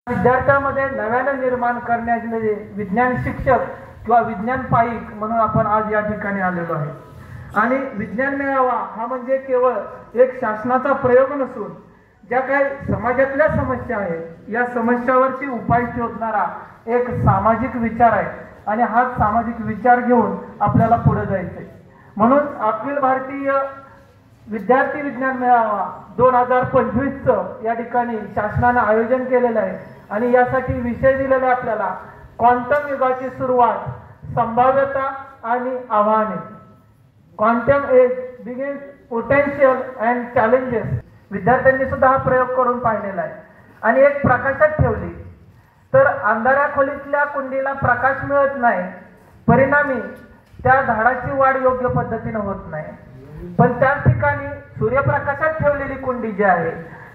विद्यार्थ्यांमध्ये नव्याने निर्माण करण्याचे विज्ञान शिक्षक किंवा विज्ञान पाईक म्हणून आपण आज या ठिकाणी आलेलो आहे। आणि विज्ञान मेळावा हा म्हणजे केवळ एक शासनाचा प्रयोग नसून ज्या काही समाजातल्या समस्या आहेत या समस्यावरती उपाय शोधणारा एक सामाजिक विचार आहे आणि हा सामाजिक विचार घेऊन आपल्याला पुढे जायचे। म्हणून अखिल भारतीय विद्यार्थी विज्ञान मेळावा 2025 या ठिकाणी शासनाने आयोजन केलेलं आहे आणि यासाठी विषय दिलेला आहे आपल्याला क्वांटम युगाची सुरुवात, संभाव्यता आणि आव्हाने। Quantum age begins, potential and challenges. विद्यार्थ्यांनी सुद्धा हा प्रयोग करून पाहिलेला आहे आणि एक प्रकाशात ठेवली तर अंधाऱ्या खोलीतल्या कुंडीला प्रकाश मिळत नाही, परिणामी त्या झाडाची वाढ योग्य पद्धतीने होत नाही। पण त्याच ठिकाणी सूर्यप्रकाशात ठेवलेली कुंडी जी आहे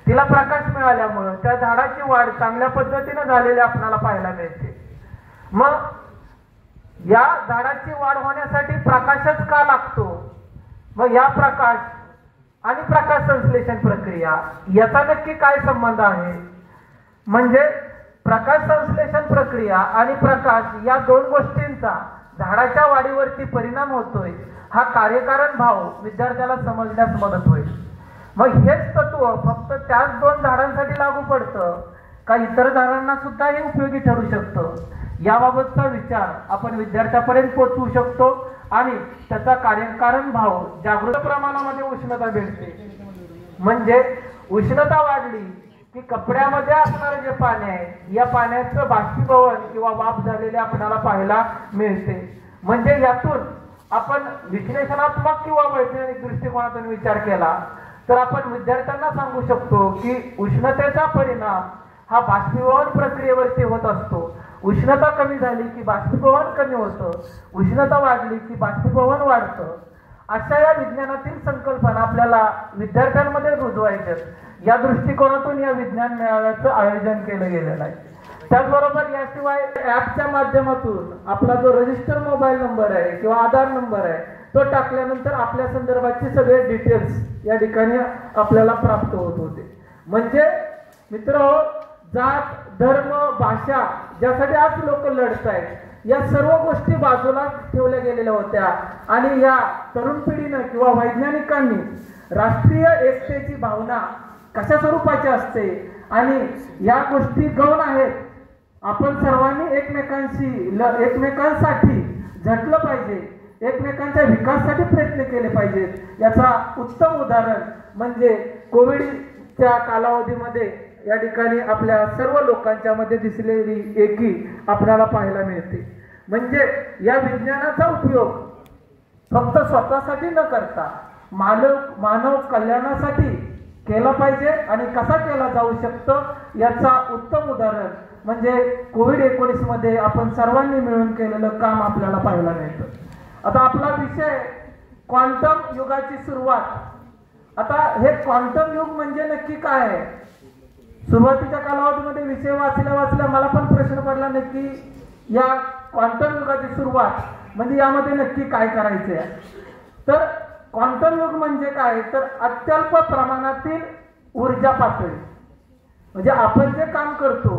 तिला प्रकाश मिळाल्यामुळे त्या झाडाची वाढ चांगल्या पद्धतीने झालेली आपल्याला पाहायला मिळते। मग या झाडाची वाढ होण्यासाठी प्रकाशच का लागतो? मग या प्रकाश आणि प्रकाश संश्लेषण प्रक्रिया याचा नक्की काय संबंध आहे? म्हणजे प्रकाश संश्लेषण प्रक्रिया आणि प्रकाश या दोन गोष्टींचा झाडाच्या वाढीवरती परिणाम होतोय हा कार्यकारण भाव विद्यार्थ्याला समजण्यास मदत होईल। मग हेच तत्व फक्त त्याच दोन झाडांसाठी लागू पडतं का इतर झाडांना सुद्धा हे उपयोगी ठरू शकतं? याबाबतचा विचार आपण विद्यार्थ्यापर्यंत पोहोचवू शकतो आणि त्याचा कार्यकारण भाव जागृत प्रमाणामध्ये उष्णता भेटते। म्हणजे उष्णता वाढली की कपड्यामध्ये असणारे जे पाणी आहे या पाण्याचं बाष्पीभवन किंवा वाफ झालेले आपल्याला पाहायला मिळते। म्हणजे यातून आपण विश्लेषणात्मक किंवा वैज्ञानिक दृष्टिकोनातून विचार केला तर आपण विद्यार्थ्यांना सांगू शकतो की उष्णतेचा परिणाम हा बाष्पीभवन प्रक्रियेवरती होत असतो। उष्णता कमी झाली की बाष्पीभवन कमी होतं, उष्णता वाढली की बाष्पीभवन वाढतं। अशा या विज्ञानातील संकल्पना आपल्याला विद्यार्थ्यांमध्ये रुजवायच्या या दृष्टिकोनातून या विज्ञान मेळाव्याचं आयोजन केलं गेलेलं आहे। त्याचबरोबर याशिवाय ॲपच्या माध्यमातून आपला जो रजिस्टर मोबाईल नंबर आहे किंवा आधार नंबर आहे तो टाकल्यानंतर आपल्या संदर्भाचे सगळे डिटेल्स या ठिकाणी आपल्याला प्राप्त होत होते। म्हणजे मित्रहो, जात, धर्म, भाषा ज्यासाठी आज लोक लढत आहेत या सर्व गोष्टी बाजूला ठेवल्या गेलेल्या होत्या आणि या तरुण पिढीनं किंवा वैज्ञानिकांनी राष्ट्रीय एकतेची भावना कशा स्वरूपाची असते आणि या गोष्टी गौण आहेत, आपण सर्वांनी एकमेकांसाठी झटलं पाहिजे, एकमेकांच्या विकासासाठी प्रयत्न केले पाहिजेत याचा उत्तम उदाहरण म्हणजे कोविडच्या कालावधीमध्ये या ठिकाणी आपल्या सर्व लोकांच्या मध्ये दिसलेली एकी आपल्याला पाहायला मिळते। म्हणजे या विज्ञानाचा उपयोग फक्त स्वतःसाठी न करता मानव कल्याणासाठी केला पाहिजे आणि कसा केला जाऊ शकतो याचा उत्तम उदाहरण म्हणजे कोविड-19 मध्ये आपण सर्वांनी मिळून केलेलं काम आपल्याला पाहायला मिळतं। आता आपला विषय क्वांटम युगाची सुरुवात। आता हे क्वांटम युग म्हणजे नक्की काय आहे? सुरुवातीच्या कालावधीमध्ये विषय वाचल्या मला पण प्रश्न पडला नक्की या क्वांटम युगाची सुरुवात म्हणजे यामध्ये नक्की काय करायचे आहे? तर क्वांटम युग म्हणजे काय तर अत्यल्प प्रमाणातील ऊर्जा पातळी। म्हणजे आपण जे काम करतो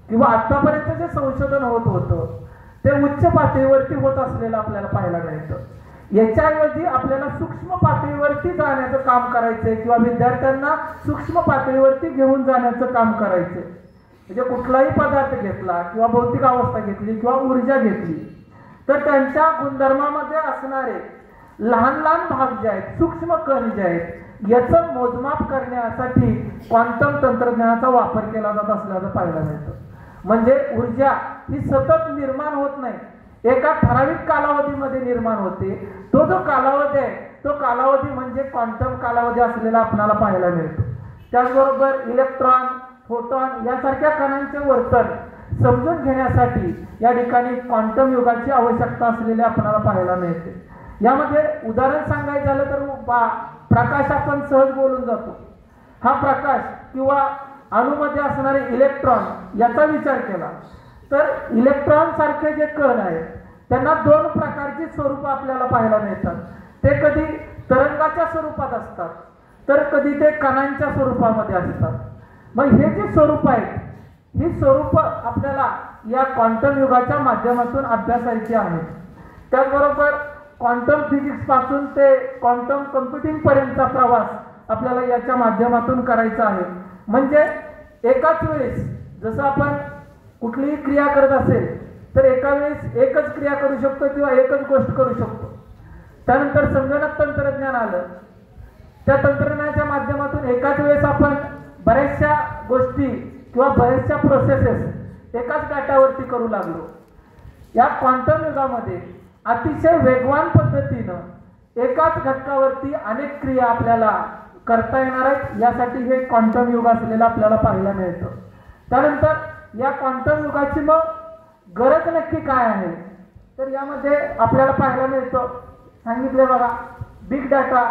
किंवा आतापर्यंत जे संशोधन होत होतं ते उच्च पातळीवरती होत असलेलं आपल्याला पाहायला मिळतं। याच्याऐवजी आपल्याला सूक्ष्म पातळीवरती जाण्याचं काम करायचंय किंवा विद्यार्थ्यांना सूक्ष्म पातळीवरती घेऊन जाण्याचं काम करायचंय। म्हणजे कुठलाही पदार्थ घेतला किंवा भौतिक अवस्था घेतली किंवा ऊर्जा घेतली तर त्यांच्या गुणधर्मामध्ये असणारे लहान लहान भाग जे आहेत, सूक्ष्म कण जे आहेत याचं मोजमाप करण्यासाठी क्वांटम तंत्रज्ञानाचा वापर केला जात असल्याचं पाहायला मिळतं। म्हणजे ऊर्जा ही सतत निर्माण होत नाही, एका ठराविक कालावधीमध्ये निर्माण होते। तो जो कालावधी आहे तो कालावधी म्हणजे क्वांटम कालावधी असलेला आपल्याला पाहायला मिळतो। त्याचबरोबर इलेक्ट्रॉन, फोटॉन यासारख्या कणांचे वर्तन समजून घेण्यासाठी या ठिकाणी क्वांटम युगाची आवश्यकता असलेली आपल्याला पाहायला मिळते। यामध्ये उदाहरण सांगायचं झालं तर प्रकाश आपण सहज बोलून जातो। हा प्रकाश किंवा अणूमध्ये असणारे इलेक्ट्रॉन याचा विचार केला तर इलेक्ट्रॉन सारखे जे कण आहेत त्यांना दोन प्रकारची स्वरूप आपल्याला पाहायला मिळतात। ते कधी तरंगाच्या स्वरूपात असतात तर कधी ते कणांच्या स्वरूपामध्ये असतात। मग हे जे स्वरूप आहेत ही स्वरूप आपल्याला या क्वांटम युगाच्या माध्यमातून अभ्यासायची आहेत. त्याचबरोबर क्वांटम फिजिक्स पासून ते क्वांटम कम्प्युटिंग पर्यंतचा प्रवास आपल्याला याच्या माध्यमातून करायचा आहे. म्हणजे एकाच वेळेस जसं आपण कुठलीही क्रिया करत असेल तर एका वेळेस एकच क्रिया करू शकतो किंवा एकच गोष्ट करू शकतो. त्यानंतर संगणक तंत्रज्ञान आलं. त्या तंत्रज्ञानाच्या माध्यमातून एकाच वेळेस आपण बऱ्याचशा गोष्टी किंवा बऱ्याचशा प्रोसेसेस एकाच डाटावरती करू लागलो. या क्वांटम युगामध्ये अतिशय वेगवान पद्धतीनं एकाच घटकावरती अनेक क्रिया आपल्याला करता येणार आहेत. यासाठी हे क्वांटम युग असलेलं आपल्याला पाहायला मिळतं. त्यानंतर या क्वांटम युगाची मग गरज नक्की काय आहे तर यामध्ये आपल्याला पाहायला मिळतं, सांगितलं बघा, बिग डाटा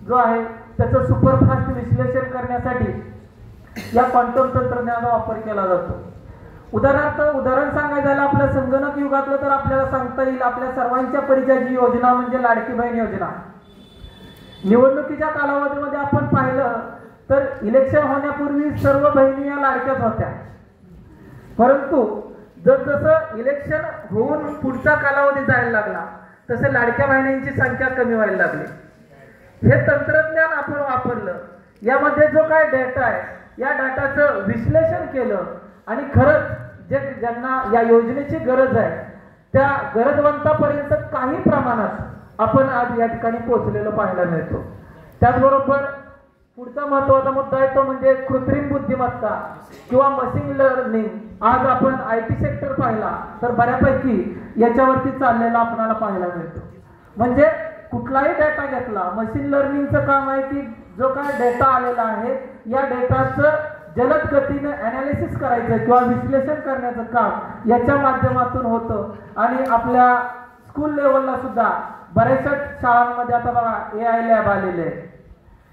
जो आहे त्याचं सुपरफास्ट विश्लेषण करण्यासाठी या क्वांटम तंत्रज्ञानाचा वापर केला जातो. उदाहरण सांगायचं झालं आपल्या संगणक युगातलं तर आपल्याला सांगता येईल आपल्या सर्वांच्या परिचयाची योजना म्हणजे लाडकी बहीण योजना. निवडणुकीच्या कालावधीमध्ये आपण पाहिलं तर इलेक्शन होण्यापूर्वी सर्व बहिणी या लाडक्याच होत्या. परंतु जसजसं इलेक्शन होऊन पुढचा कालावधी जायला लागला तसे लाडक्या बहिणींची संख्या कमी व्हायला लागली. हे तंत्रज्ञान आपण वापरलं. यामध्ये जो काय डेटा आहे या डाटाचं विश्लेषण केलं आणि खरंच ज्यांना या योजनेची गरज आहे त्या गरजवंतापर्यंत काही प्रमाणात आपण आज या ठिकाणी पोहोचलेलं पाहायला मिळतो. त्याचबरोबर पुढचा महत्वाचा मुद्दा आहे तो म्हणजे कृत्रिम बुद्धिमत्ता किंवा मशीन लर्निंग. आज आपण IT सेक्टर पाहिला तर बऱ्यापैकी याच्यावरती चाललेला आपल्याला पाहायला मिळतो. म्हणजे कुठलाही डेटा घेतला, मशीन लर्निंगचं काम आहे की जो काय डेटा आलेला आहे या डेटाचं जलद गतीने अनालिसिस करायचं किंवा विश्लेषण करण्याचं काम याच्या माध्यमातून होतं. आणि आपल्या स्कूल लेवलला सुद्धा बऱ्याचशा शाळांमध्ये आता बघा AI लॅब आलेले आहे.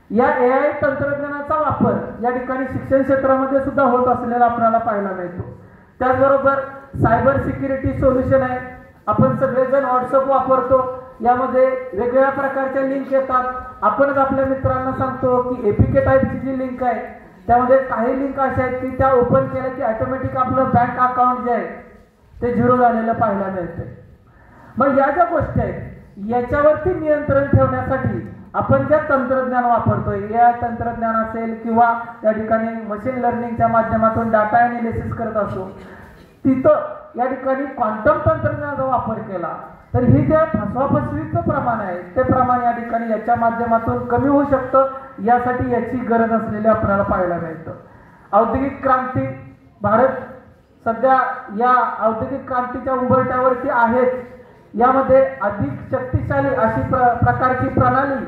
या AI तंत्रज्ञानाचा वापर या ठिकाणी शिक्षण क्षेत्रामध्ये सुद्धा होत असलेला आपल्याला पाहायला मिळतो. त्याचबरोबर सायबर सिक्युरिटी सोल्युशन आहे. आपण सगळेजण व्हॉट्सअप वापरतो, यामध्ये वेगवेगळ्या प्रकारच्या लिंक येतात. आपणच आपल्या मित्रांना सांगतो की APK टाईपची जी लिंक आहे त्यामध्ये काही लिंक अशा आहेत की त्या ओपन केल्या की ऑटोमॅटिक आपलं बँक अकाउंट जे आहे ते झिरो झालेलं पाहायला मिळतंय. मग या ज्या गोष्टी आहेत याच्यावरती नियंत्रण ठेवण्यासाठी आपण ज्या तंत्रज्ञान वापरतोय, या तंत्रज्ञान असेल किंवा या ठिकाणी मशीन लर्निंगच्या माध्यमातून डाटा अनालिसिस करत असो, तिथं या ठिकाणी क्वांटम तंत्रज्ञानाचा वापर केला तर ही जे फसवाफसवीचं प्रमाण आहे ते प्रमाण या ठिकाणी याच्या माध्यमातून कमी होऊ शकतं. यासाठी याची गरज असलेली आपल्याला पाहायला मिळतं. औद्योगिक क्रांती, भारत सध्या या औद्योगिक क्रांतीच्या उंबरठ्यावरती आहेच. यामध्ये अधिक शक्तिशाली अशी प्रकारची प्रणाली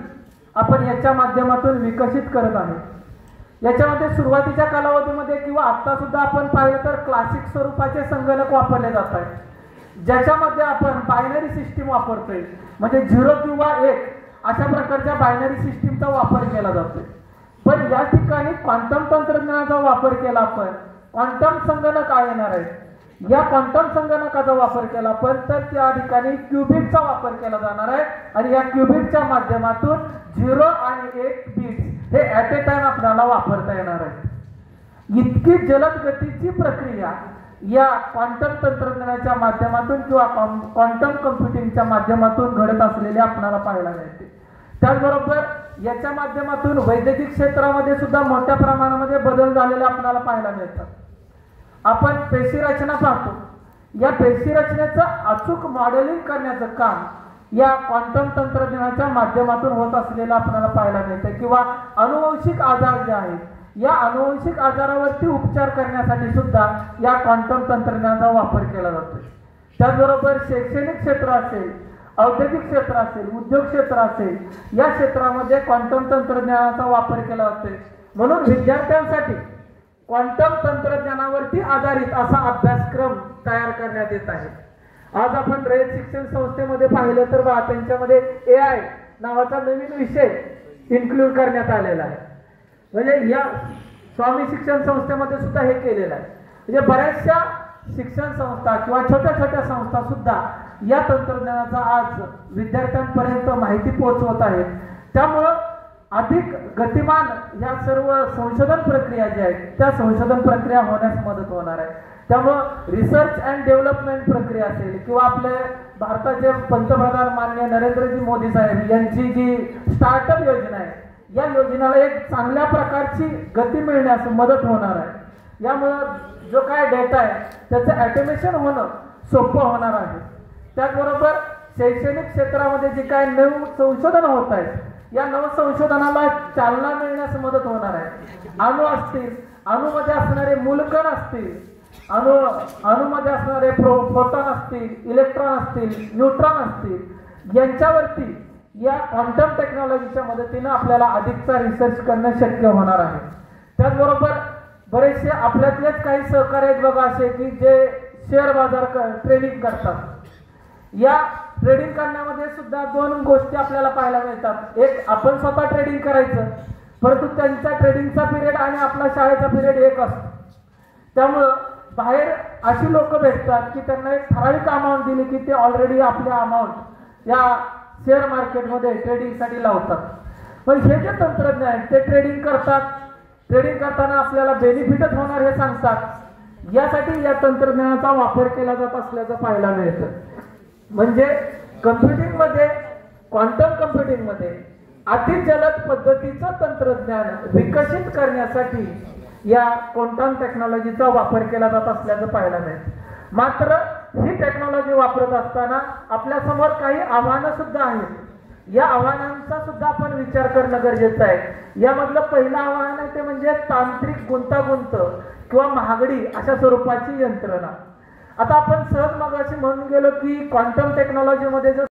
आपण याच्या माध्यमातून विकसित करत आहोत. याच्यामध्ये सुरुवातीच्या कालावधीमध्ये किंवा आता सुद्धा आपण पाहिलं तर क्लासिक स्वरूपाचे संगणक वापरले जात आहेत, ज्याच्यामध्ये आपण बायनरी सिस्टीम वापरतोय. म्हणजे 0 किंवा 1 अशा प्रकारच्या बायनरी सिस्टीमचा वापर केला जातोय. पण या ठिकाणी क्वांटम तंत्रज्ञानाचा वापर केला आपण. क्वांटम संगणक काय येणार आहे, या क्वांटम संगणकाचा वापर केला आपण तर त्या ठिकाणी क्युबिटचा वापर केला जाणार आहे. आणि या क्युबिटच्या माध्यमातून 0 आणि 1 बिट्स हे ऍट ए टाइम आपल्याला वापरता येणार आहे. इतकी जलद गतीची प्रक्रिया या क्वांटम तंत्रज्ञानाच्या माध्यमातून किंवा क्वांटम कम्प्युटिंगच्या माध्यमातून घडत असलेले आपल्याला पाहायला मिळते. त्याचबरोबर याच्या माध्यमातून वैद्यकीय क्षेत्रामध्ये सुद्धा मोठ्या प्रमाणामध्ये बदल झालेले आपल्याला पाहायला मिळतात. आपण पेशी रचना पाहतो, या पेशी रचनेचं अचूक मॉडेलिंग करण्याचं काम या क्वांटम तंत्रज्ञानाच्या माध्यमातून होत असलेलं आपल्याला पाहायला मिळतं. किंवा अनुवंशिक आजार जे आहेत या अनुवंशिक आजारावरती उपचार करण्यासाठी सुद्धा या क्वांटम तंत्रज्ञानाचा वापर केला जातो. त्याचबरोबर शैक्षणिक क्षेत्र असेल, औद्योगिक क्षेत्र असेल, उद्योग क्षेत्र असेल, या क्षेत्रामध्ये क्वांटम तंत्रज्ञानाचा वापर केला जातोय. म्हणून विद्यार्थ्यांसाठी क्वांटम तंत्रज्ञानावरती आधारित असा अभ्यासक्रम तयार करण्यात येत आहे. आज आपण रयत शिक्षण संस्थेमध्ये पाहिलं तर त्यांच्यामध्ये AI नावाचा नवीन विषय इन्क्लूड करण्यात आलेला आहे. म्हणजे या स्वामी शिक्षण संस्थेमध्ये सुद्धा हे केलेलं आहे. म्हणजे बऱ्याचशा शिक्षण संस्था किंवा छोट्या छोट्या संस्था सुद्धा या तंत्रज्ञानाचा आज विद्यार्थ्यांपर्यंत माहिती पोहोचवत आहेत. त्यामुळं अधिक गतिमान ह्या सर्व संशोधन प्रक्रिया ज्या आहेत त्या संशोधन प्रक्रिया होण्यास मदत होणार आहे. त्यामुळं रिसर्च अँड डेव्हलपमेंट प्रक्रिया असेल किंवा आपले भारताचे पंतप्रधान माननीय नरेंद्रजी मोदी साहेब यांची जी स्टार्टअप योजना आहे या योजनेला एक चांगल्या प्रकारची गती मिळण्यास मदत होणार आहे. यामुळं जो काय डेटा आहे त्याचं ऑटोमेशन होणं सोपं होणार आहे. त्याचबरोबर शैक्षणिक क्षेत्रामध्ये जे काय नवीन संशोधन होत आहेत या नवसंशोधनाला चालना मिळण्यास मदत होणार आहे. अणु असतील, अणुमध्ये असणारे मूलकण असतील, अणुमध्ये असणारे फोटॉन असतील, इलेक्ट्रॉन असतील, न्यूट्रॉन असतील, यांच्यावरती या क्वांटम टेक्नॉलॉजीच्या मदतीने आपल्याला अधिकचा रिसर्च करणं शक्य होणार आहे. त्याचबरोबर बरेचसे आपल्यातलेच काही सहकारी आहेत बघा असे की जे शेअर बाजार ट्रेडिंग करतात. या ट्रेडिंग करण्यामध्ये सुद्धा दोन गोष्टी आपल्याला पाहायला मिळतात. एक, आपण स्वतः ट्रेडिंग करायचं, परंतु त्यांचा ट्रेडिंगचा पिरियड आणि आपला शाळेचा पिरियड एक असतो. त्यामुळं बाहेर अशी लोक भेटतात की त्यांना एक ठराविक अमाऊंट दिली की ते ऑलरेडी आपल्या अमाऊंट या शेअर मार्केटमध्ये ट्रेडिंगसाठी लावतात. पण हे जे तंत्रज्ञान ते ट्रेडिंग करतात, ट्रेडिंग करताना आपल्याला बेनिफिटच होणार हे सांगतात. यासाठी या तंत्रज्ञानाचा वापर केला जात असल्याचं पाहायला मिळतं. म्हणजे कम्प्युटिंगमध्ये, क्वांटम कम्प्युटिंगमध्ये अतिजलद पद्धतीचं तंत्रज्ञान विकसित करण्यासाठी या क्वांटम टेक्नॉलॉजीचा वापर केला जात असल्याचं पाहायला मिळतं. मात्र ही टेक्नॉलॉजी वापरत असताना आपल्या समोर काही आव्हानं सुद्धा आहेत. या आव्हानांचा सुद्धा आपण विचार करणं गरजेचं आहे. यामधलं पहिलं आव्हान आहे ते म्हणजे तांत्रिक गुंतागुंत किंवा महागडी अशा स्वरूपाची यंत्रणा. आता आपण सहज मगाशी म्हणून गेलो की क्वांटम टेक्नॉलॉजीमध्ये जर